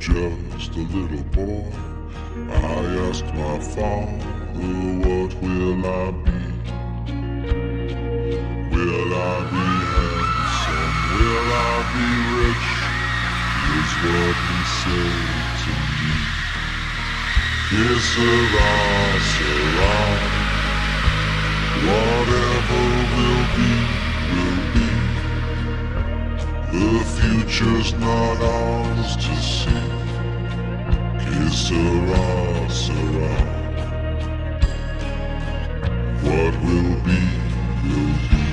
just a little boy, I asked my father, what will I be? Will I be handsome? Will I be rich? Is what he said to me. Que sera, sera. Whatever will be, will be. The future's not ours to see. Que sera, sera. What will be, will be.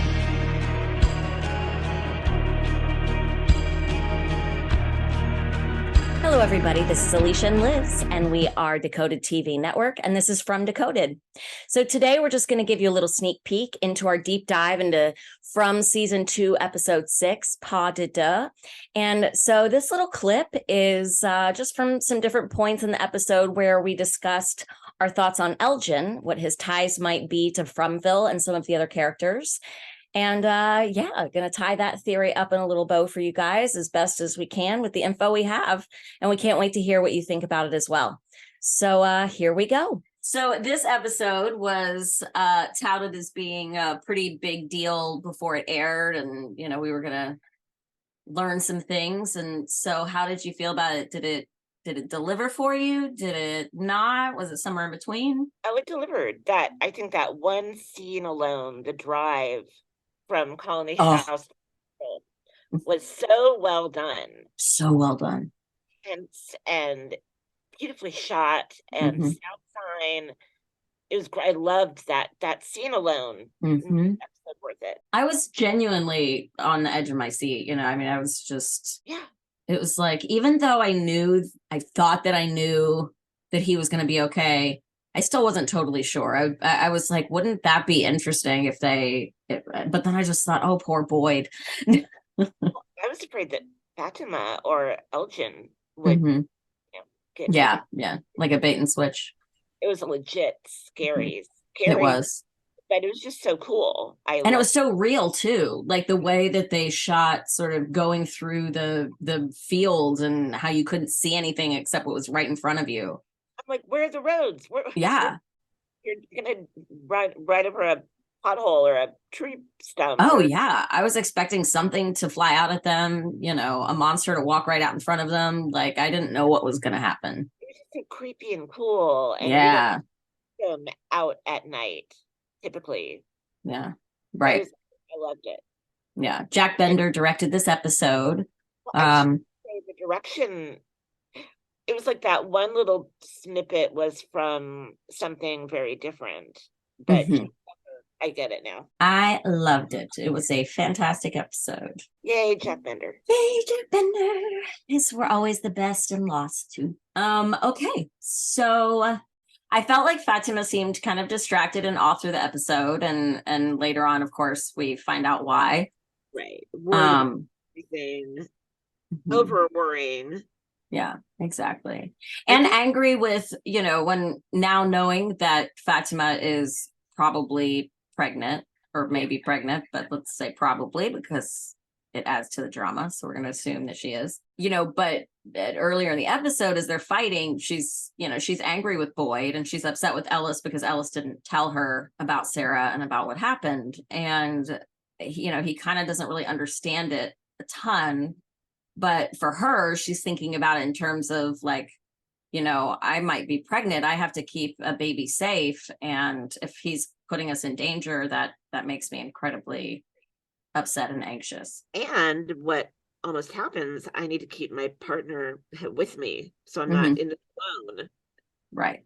Hello, everybody. This is Alicia and Liz, and we are Decoded TV Network, and this is From Decoded. So today we're just going to give you a little sneak peek into our deep dive into From Season 2, Episode 6, Pas de Deux. And so this little clip is just from some different points in the episode where we discussed our thoughts on Elgin, what his ties might be to Fromville and some of the other characters. And gonna tie that theory up in a little bow for you guys as best as we can with the info we have. And we can't wait to hear what you think about it as well. So here we go. So this episode was touted as being a pretty big deal before it aired. And, you know, we were going to learn some things. And so how did you feel about it? Did it deliver for you? Did it not? Was it somewhere in between? Oh, it delivered. I think that one scene alone, the drive from Colony House was so well done. So well done. And beautifully shot and sound sign. It was great. I loved that scene alone. Episode worth it. I was genuinely on the edge of my seat. You know, I mean, I was just, it was like, even though I thought that I knew that he was going to be okay, I still wasn't totally sure. I was like, wouldn't that be interesting if but then I just thought, oh, poor Boyd. I was afraid that Fatima or Elgin would get like a bait and switch. It was a legit scary. It was. But it was just so cool. And it was so real too, like the way that they shot sort of going through the fields and how you couldn't see anything except what was right in front of you. I'm like, where are the roads? You're gonna ride over a pothole or a tree stump. Oh yeah, I was expecting something to fly out at them, you know, a monster to walk right out in front of them. Like I didn't know what was going to happen. It was just so creepy and cool. And yeah, you don't see them out at night typically. Yeah, right. I loved it. Yeah, Jack Bender directed this episode. The direction. It was like that one little snippet was from something very different, but I get it now. I loved it. It was a fantastic episode. Yay, Jack Bender. Yay, Jack Bender. We're always the best in Lost too. Okay, so I felt like Fatima seemed kind of distracted and off through the episode, and later on, of course, we find out why. Right. Everything. Over worrying. Yeah, exactly. And angry with, you know, when now knowing that Fatima is probably pregnant or maybe pregnant, but let's say probably because it adds to the drama. So we're going to assume that she is, you know, but earlier in the episode, as they're fighting, she's angry with Boyd and she's upset with Ellis because Ellis didn't tell her about Sarah and about what happened. And, you know, he kind of doesn't really understand it a ton. But for her, she's thinking about it in terms of like, you know, I might be pregnant. I have to keep a baby safe. And if he's putting us in danger, that makes me incredibly upset and anxious. And what almost happens, I need to keep my partner with me. So I'm not in the alone. Right.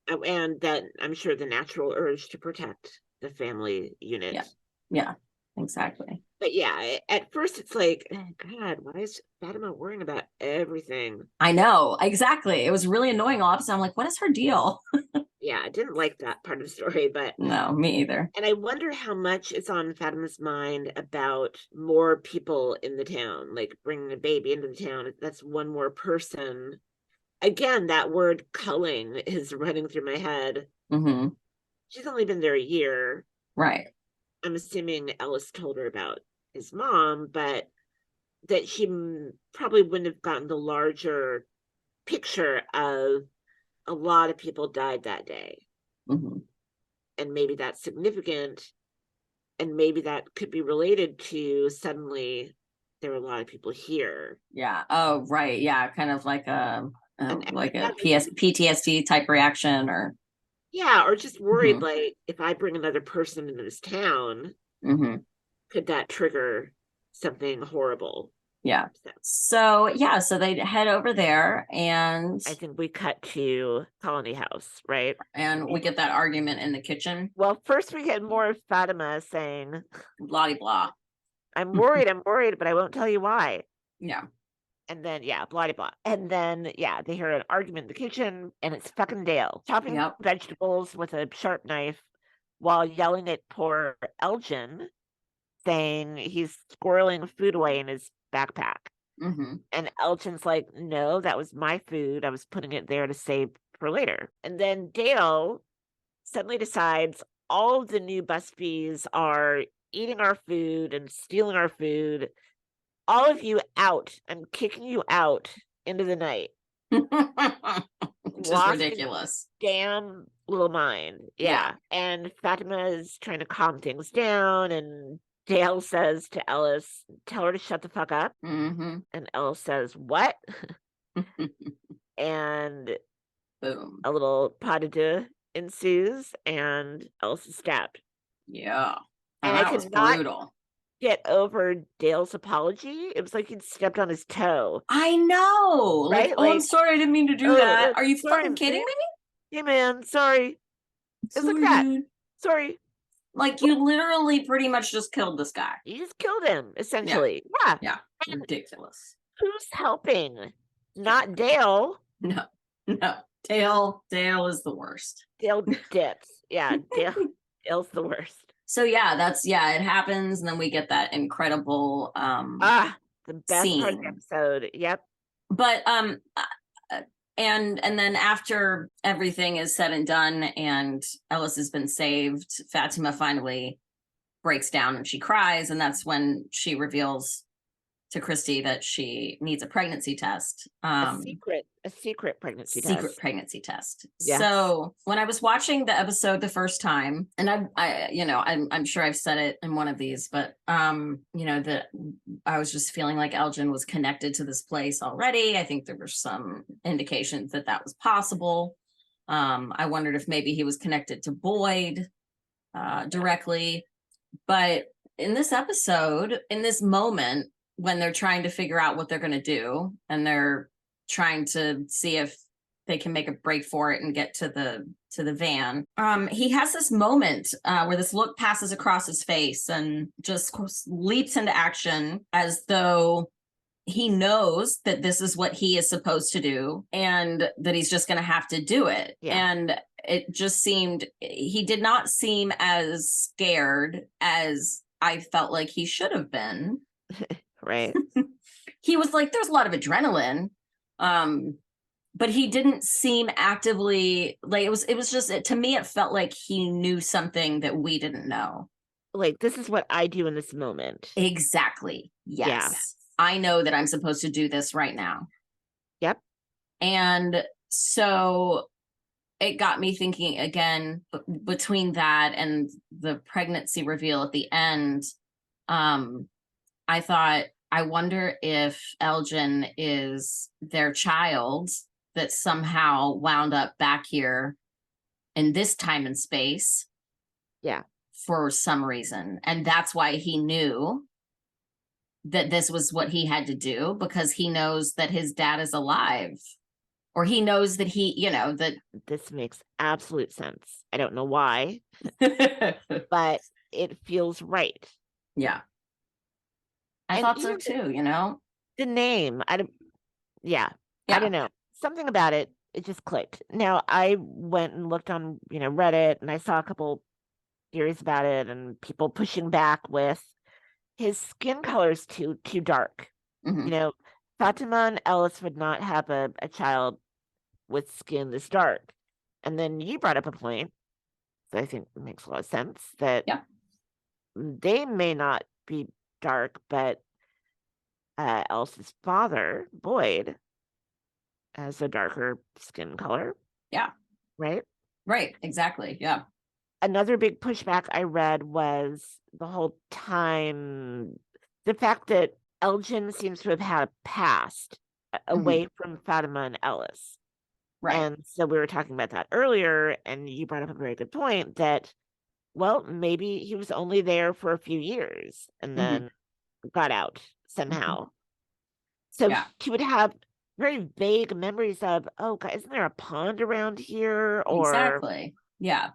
And that I'm sure the natural urge to protect the family unit. Yeah, exactly. But yeah, at first it's like, oh God, why is Fatima worrying about everything? I know, exactly. It was really annoying all of a sudden. I'm like, what is her deal? Yeah, I didn't like that part of the story, but no, me either. And I wonder how much is on Fatima's mind about more people in the town, like bringing a baby into the town. That's one more person. Again, that word culling is running through my head. She's only been there a year. Right. I'm assuming Ellis told her about his mom, but that she probably wouldn't have gotten the larger picture of a lot of people died that day. Mm-hmm. And maybe that's significant. And maybe that could be related to suddenly there were a lot of people here. Yeah. Oh, right. Yeah. Kind of like And like a yeah, PTSD type reaction, or yeah, or just worried Mhm. like if I bring another person into this town, Mm-hmm. could that trigger something horrible? Yeah. So So they head over there, and I think we cut to Colony House, right? we get that argument in the kitchen. Well, first we get more of Fatima saying, Blah blah. I'm worried, but I won't tell you why. Yeah. And then, yeah, blah, blah, blah. And then, yeah, they hear an argument in the kitchen, and it's fucking Dale chopping Yep. vegetables with a sharp knife while yelling at poor Elgin, saying he's squirreling food away in his backpack. Mm-hmm. And Elgin's like, no, that was my food. I was putting it there to save for later. And then Dale suddenly decides all of the new busbees are eating our food and stealing our food. All of you out. I'm kicking you out into the night. Just ridiculous. Damn little mind. Yeah. And Fatima is trying to calm things down, and Dale says to Ellis, tell her to shut the fuck up. Mm-hmm. And Ellis says, what? And Boom. a little pas de deux ensues, and Ellis is stabbed. Yeah. And that I was could not brutal. get over Dale's apology. It was like he'd stepped on his toe. I know. Right? Like, oh, I'm sorry, I didn't mean to do that. Are you sorry, fucking kidding man. me? Hey man, sorry. It's like Sorry, that. dude. Sorry. Like, you literally pretty much just killed this guy. You just killed him, essentially. Yeah. And Ridiculous. who's helping? Not Dale. No. Dale is the worst. Dale dips. Yeah, Dale's the worst. So yeah, it happens, and then we get that incredible the best scene. part of the episode. Yep. But and then after everything is said and done and Ellis has been saved, Fatima finally breaks down and she cries, and that's when she reveals to Christy that she needs a pregnancy test. A secret pregnancy test. Secret pregnancy test. Yes. So when I was watching the episode the first time, and I'm sure I've said it in one of these, but that I was just feeling like Elgin was connected to this place already. I think there were some indications that was possible. I wondered if maybe he was connected to Boyd directly. But in this episode, in this moment, when they're trying to figure out what they're going to do, and they're trying to see if they can make a break for it and get to the van, he has this moment where this look passes across his face and just leaps into action, as though he knows that this is what he is supposed to do and that he's just going to have to do it. And it just seemed, he did not seem as scared as I felt like he should have been. Right. He was like, there's a lot of adrenaline, but he didn't seem actively like, it was just, to me it felt like he knew something that we didn't know. Like, this is what I do in this moment. Exactly. Yes. I know that I'm supposed to do this right now. Yep. And so it got me thinking again, between that and the pregnancy reveal at the end. I thought, I wonder if Elgin is their child that somehow wound up back here in this time and space. Yeah. For some reason. And that's why he knew that this was what he had to do, because he knows that his dad is alive. Or he knows that that this makes absolute sense. I don't know why, but it feels right. Yeah. I thought so too, The name, I don't know. Something about it just clicked. Now, I went and looked on, Reddit, and I saw a couple theories about it, and people pushing back with his skin color is too dark. Mm-hmm. Fatima and Ellis would not have a child with skin this dark. And then you brought up a point that I think makes a lot of sense, that they may not be dark, but Ellis's father, Boyd, as a darker skin color. Yeah. Right? Right. Exactly. Yeah. Another big pushback I read was the whole time, the fact that Elgin seems to have had a past away from Fatima and Ellis. Right. And so we were talking about that earlier, and you brought up a very good point that, well, maybe he was only there for a few years and then got out somehow. So he would have very vague memories of, oh, God, isn't there a pond around here? Or exactly. Yeah.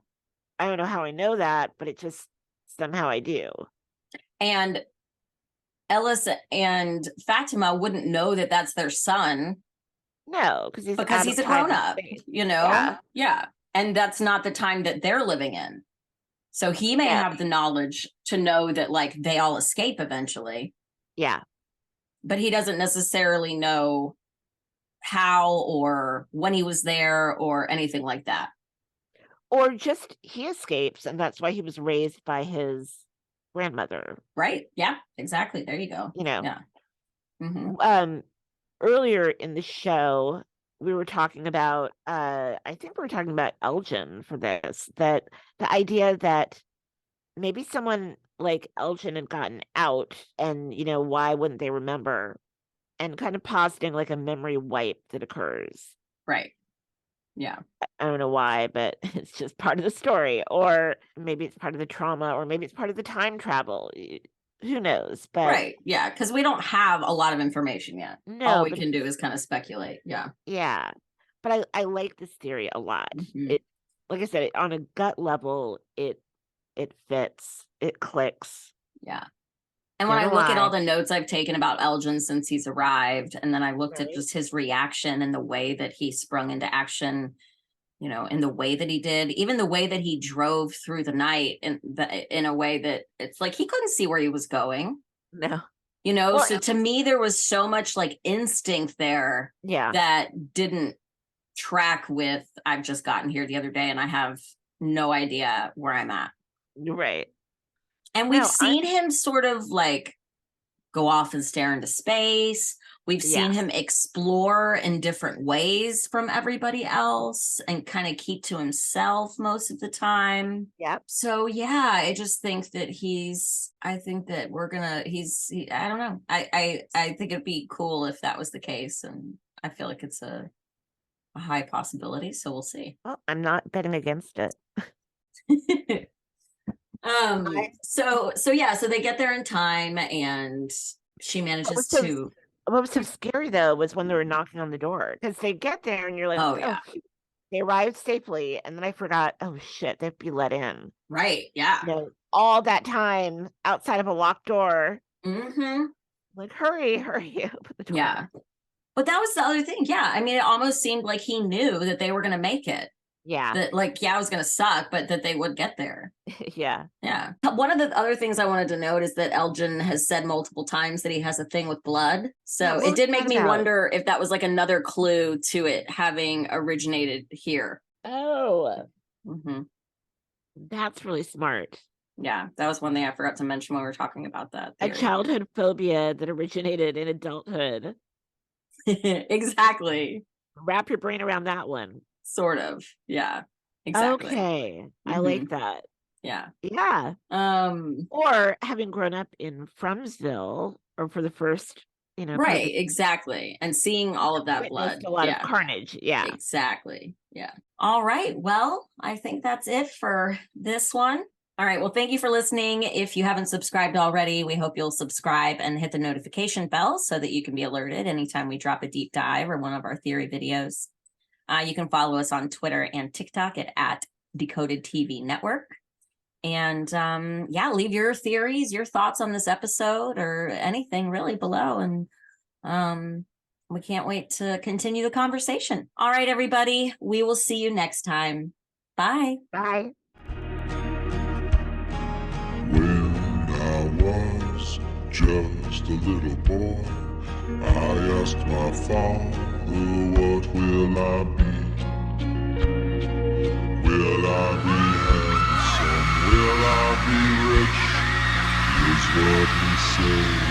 I don't know how I know that, but it just somehow I do. And Ellis and Fatima wouldn't know that that's their son. No, because he's a grown-up, you know? Yeah. And that's not the time that they're living in. So he may have the knowledge to know that, like, they all escape eventually. Yeah. But he doesn't necessarily know how or when he was there or anything like that. Or just he escapes, and that's why he was raised by his grandmother. Right. Yeah, exactly. There you go. You know. Yeah. Earlier in the show, we were talking about, I think we were talking about Elgin for this, that the idea that maybe someone like Elgin had gotten out and, you know, why wouldn't they remember? And kind of positing like a memory wipe that occurs. Right. Yeah. I don't know why, but it's just part of the story. Or maybe it's part of the trauma, or maybe it's part of the time travel. Who knows? But right. Yeah. Because we don't have a lot of information yet. No. All we can do is kind of speculate. Yeah. Yeah. But I like this theory a lot. It, like I said, on a gut level, it fits. It clicks. Yeah. And when I look at all the notes I've taken about Elgin since he's arrived, and then I looked at just his reaction and the way that he sprung into action, you know, in the way that he did, even the way that he drove through the night in a way that it's like he couldn't see where he was going. No. You know, so to me, there was so much like instinct there that didn't track with, I've just gotten here the other day and I have no idea where I'm at. Right. And we've seen him sort of like go off and stare into space. We've seen him explore in different ways from everybody else and kind of keep to himself most of the time. Yep. So yeah, I just think that I don't know. I think it'd be cool if that was the case. And I feel like it's a high possibility. So we'll see. Well, I'm not betting against it. So they get there in time and she manages to. What was so scary though was when they were knocking on the door, because they get there and you're like, oh, they arrived safely, and then I forgot, oh shit, they have to be let in. Right. Yeah. You know, all that time outside of a locked door. Like, hurry, open the door. Yeah. But that was the other thing. Yeah. I mean, it almost seemed like he knew that they were going to make it. Yeah. That like, it was going to suck, but that they would get there. Yeah. Yeah. One of the other things I wanted to note is that Elgin has said multiple times that he has a thing with blood. So it did make me wonder if that was like another clue to it having originated here. Oh. That's really smart. Yeah. That was one thing I forgot to mention when we were talking about that theory. A childhood phobia that originated in adulthood. Exactly. Wrap your brain around that one. Sort of. Yeah. Exactly. Okay. I like that. Yeah. Yeah. Or having grown up in Fromville, or for the first, you know. Right. Exactly. And seeing all of that blood. A lot of carnage. Yeah. Exactly. Yeah. All right. Well, I think that's it for this one. All right. Well, thank you for listening. If you haven't subscribed already, we hope you'll subscribe and hit the notification bell so that you can be alerted anytime we drop a deep dive or one of our theory videos. You can follow us on Twitter and TikTok at Decoded TV Network. And leave your theories, your thoughts on this episode or anything really below. And we can't wait to continue the conversation. All right, everybody. We will see you next time. Bye. Bye. When I was just a little boy, I asked my father, what will I be? Will I be handsome? Will I be rich? Is what he said.